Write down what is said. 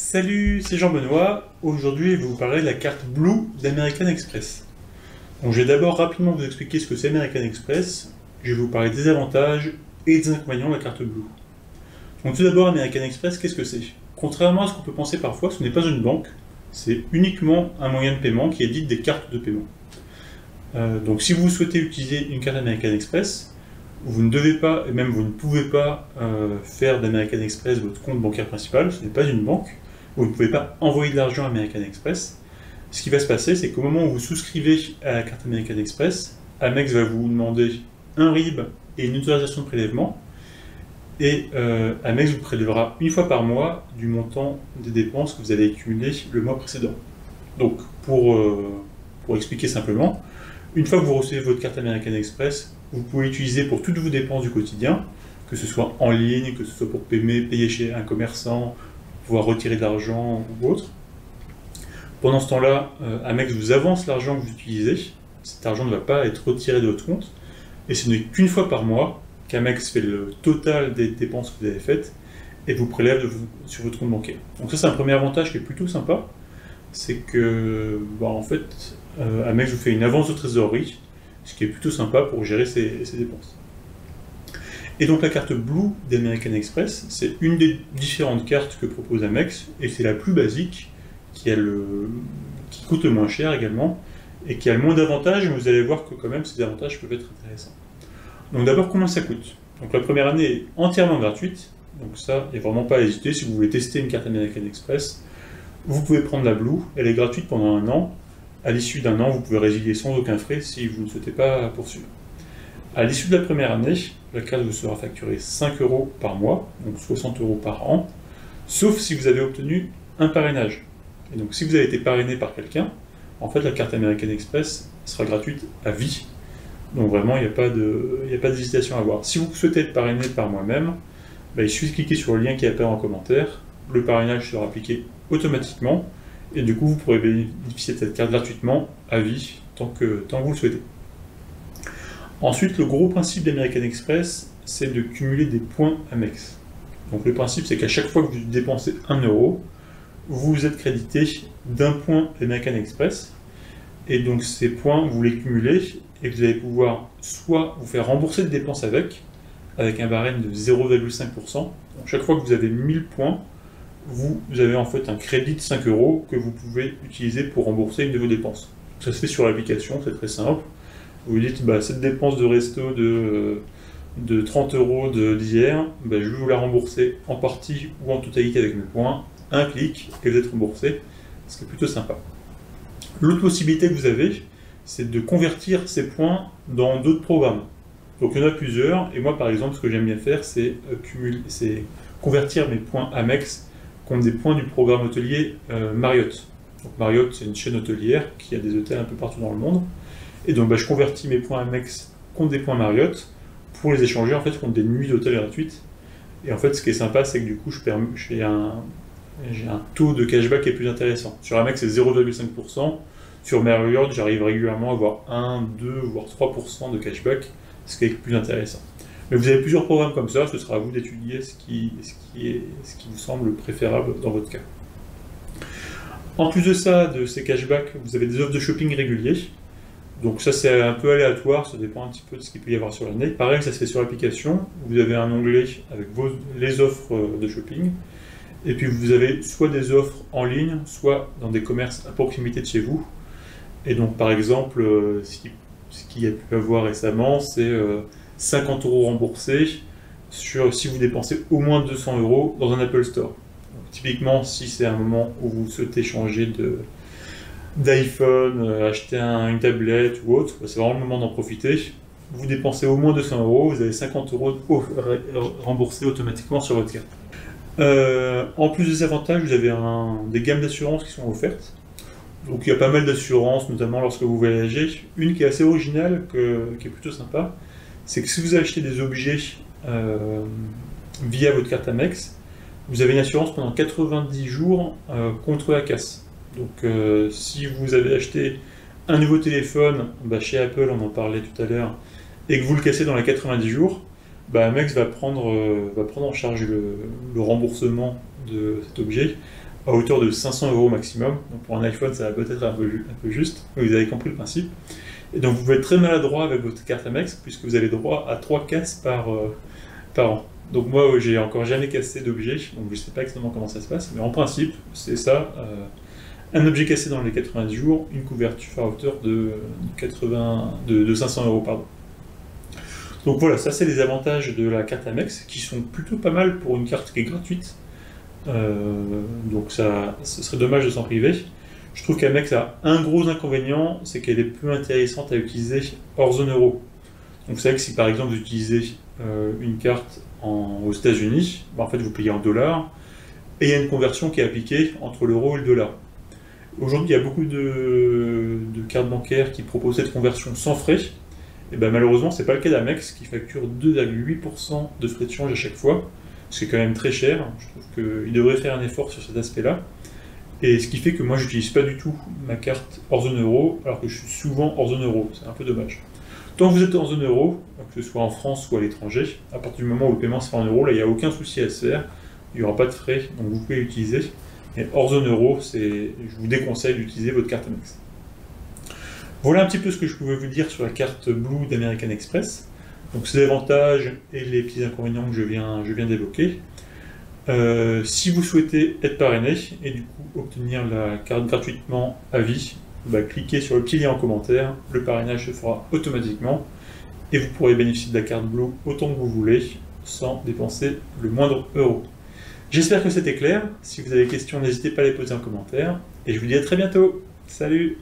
Salut, c'est Jean-Benoît. Aujourd'hui, je vais vous parler de la carte Blue d'American Express. Donc, je vais d'abord rapidement vous expliquer ce que c'est American Express. Je vais vous parler des avantages et des inconvénients de la carte Blue. Donc, tout d'abord, American Express, qu'est-ce que c'est? Contrairement à ce qu'on peut penser parfois, ce n'est pas une banque, c'est uniquement un moyen de paiement qui édite des cartes de paiement. Donc, si vous souhaitez utiliser une carte American Express, vous ne devez pas, et même vous ne pouvez pas faire d'American Express votre compte bancaire principal, ce n'est pas une banque. Vous ne pouvez pas envoyer de l'argent à American Express. Ce qui va se passer, c'est qu'au moment où vous souscrivez à la carte American Express, Amex va vous demander un RIB et une autorisation de prélèvement. Et Amex vous prélèvera une fois par mois du montant des dépenses que vous avez accumulées le mois précédent. Donc, pour expliquer simplement, une fois que vous recevez votre carte American Express, vous pouvez l'utiliser pour toutes vos dépenses du quotidien, que ce soit en ligne, que ce soit pour payer chez un commerçant, pouvoir retirer de l'argent ou autre. Pendant ce temps-là, Amex vous avance l'argent que vous utilisez. Cet argent ne va pas être retiré de votre compte. Et ce n'est qu'une fois par mois qu'Amex fait le total des dépenses que vous avez faites et vous prélève sur votre compte bancaire. Donc ça, c'est un premier avantage qui est plutôt sympa. C'est que, en fait, Amex vous fait une avance de trésorerie, ce qui est plutôt sympa pour gérer ses dépenses. Et donc la carte Blue d'American Express, c'est une des différentes cartes que propose Amex, et c'est la plus basique, qui coûte le moins cher également, et qui a le moins d'avantages, mais vous allez voir que quand même ces avantages peuvent être intéressants. Donc d'abord, comment ça coûte? Donc la première année est entièrement gratuite, donc ça, il n'y a vraiment pas à hésiter. Si vous voulez tester une carte American Express, vous pouvez prendre la Blue, elle est gratuite pendant un an. À l'issue d'un an, vous pouvez résilier sans aucun frais si vous ne souhaitez pas poursuivre. À l'issue de la première année, la carte vous sera facturée 5 € par mois, donc 60 € par an, sauf si vous avez obtenu un parrainage. Et donc si vous avez été parrainé par quelqu'un, en fait la carte American Express sera gratuite à vie. Donc vraiment, il n'y a pas d'hésitation à avoir. Si vous souhaitez être parrainé par moi-même, il suffit de cliquer sur le lien qui apparaît en commentaire, le parrainage sera appliqué automatiquement, et du coup vous pourrez bénéficier de cette carte gratuitement à vie, tant que vous le souhaitez. Ensuite, le gros principe d'American Express, c'est de cumuler des points Amex. Donc le principe, c'est qu'à chaque fois que vous dépensez 1 €, vous êtes crédité d'un point American Express, et donc ces points, vous les cumulez, et vous allez pouvoir soit vous faire rembourser des dépenses avec un barème de 0,5%. Donc chaque fois que vous avez 1000 points, vous avez en fait un crédit de 5 € que vous pouvez utiliser pour rembourser une de vos dépenses. Ça se fait sur l'application, c'est très simple. Vous dites, cette dépense de resto de 30 € d'hier, je vais vous la rembourser en partie ou en totalité avec mes points. Un clic et vous êtes remboursé, ce qui est plutôt sympa. L'autre possibilité que vous avez, c'est de convertir ces points dans d'autres programmes. Donc il y en a plusieurs, et moi par exemple, ce que j'aime bien faire, c'est convertir mes points Amex contre des points du programme hôtelier Marriott. Donc Marriott, c'est une chaîne hôtelière qui a des hôtels un peu partout dans le monde. Et donc je convertis mes points Amex contre des points Marriott pour les échanger en fait contre des nuits d'hôtel gratuites. Et en fait, ce qui est sympa, c'est que du coup, j'ai un taux de cashback qui est plus intéressant. Sur Amex, c'est 0,5%. Sur Marriott, j'arrive régulièrement à avoir 1, 2, voire 3% de cashback, ce qui est plus intéressant. Mais vous avez plusieurs programmes comme ça, ce sera à vous d'étudier ce qui vous semble préférable dans votre cas. En plus de ça, de ces cashbacks, vous avez des offres de shopping réguliers. Donc ça, c'est un peu aléatoire, ça dépend un petit peu de ce qu'il peut y avoir sur l'année. Pareil, ça se fait sur l'application. Vous avez un onglet avec les offres de shopping. Et puis vous avez soit des offres en ligne, soit dans des commerces à proximité de chez vous. Et donc par exemple, ce qu'il y a pu avoir récemment, c'est 50 € remboursés si vous dépensez au moins 200 € dans un Apple Store. Donc, typiquement, si c'est un moment où vous souhaitez changer d'iPhone, acheter une tablette ou autre, c'est vraiment le moment d'en profiter. Vous dépensez au moins 200 €, vous avez 50 € remboursés automatiquement sur votre carte. En plus des avantages, vous avez des gammes d'assurance qui sont offertes. Donc il y a pas mal d'assurances, notamment lorsque vous voyagez. Une qui est assez originale, qui est plutôt sympa, c'est que si vous achetez des objets via votre carte Amex, vous avez une assurance pendant 90 jours contre la casse. Donc si vous avez acheté un nouveau téléphone chez Apple, on en parlait tout à l'heure, et que vous le cassez dans les 90 jours, Amex va prendre en charge le remboursement de cet objet à hauteur de 500 € maximum. Donc pour un iPhone, ça va peut-être un peu juste, mais vous avez compris le principe. Et donc vous pouvez être très maladroit avec votre carte Amex, puisque vous avez droit à 3 casses par an. Donc moi, j'ai encore jamais cassé d'objet, donc je ne sais pas exactement comment ça se passe, mais en principe, c'est ça. Un objet cassé dans les 90 jours, une couverture à hauteur de 500 €, pardon. Donc voilà, ça c'est les avantages de la carte Amex, qui sont plutôt pas mal pour une carte qui est gratuite. Donc ce serait dommage de s'en priver. Je trouve qu'Amex a un gros inconvénient, c'est qu'elle est plus intéressante à utiliser hors zone euro. Donc c'est vrai que si par exemple vous utilisez une carte aux États-Unis, en fait vous payez en dollars, et il y a une conversion qui est appliquée entre l'euro et le dollar. Aujourd'hui, il y a beaucoup de cartes bancaires qui proposent cette conversion sans frais. Et ben malheureusement, c'est pas le cas d'Amex qui facture 2,8% de frais de change à chaque fois. C'est quand même très cher. Je trouve qu'il devrait faire un effort sur cet aspect-là. Et ce qui fait que moi, j'utilise pas du tout ma carte hors zone euro, alors que je suis souvent hors zone euro. C'est un peu dommage. Tant que vous êtes en zone euro, que ce soit en France ou à l'étranger, à partir du moment où le paiement se fait en euros, là, il n'y a aucun souci à se faire. Il n'y aura pas de frais, donc vous pouvez l'utiliser. Et hors zone euro, je vous déconseille d'utiliser votre carte Amex. Voilà un petit peu ce que je pouvais vous dire sur la carte Blue d'American Express. Donc ses avantages et les petits inconvénients que je viens d'évoquer. Si vous souhaitez être parrainé et du coup obtenir la carte gratuitement à vie, cliquez sur le petit lien en commentaire, le parrainage se fera automatiquement et vous pourrez bénéficier de la carte Blue autant que vous voulez sans dépenser le moindre euro. J'espère que c'était clair. Si vous avez des questions, n'hésitez pas à les poser en commentaire. Et je vous dis à très bientôt. Salut!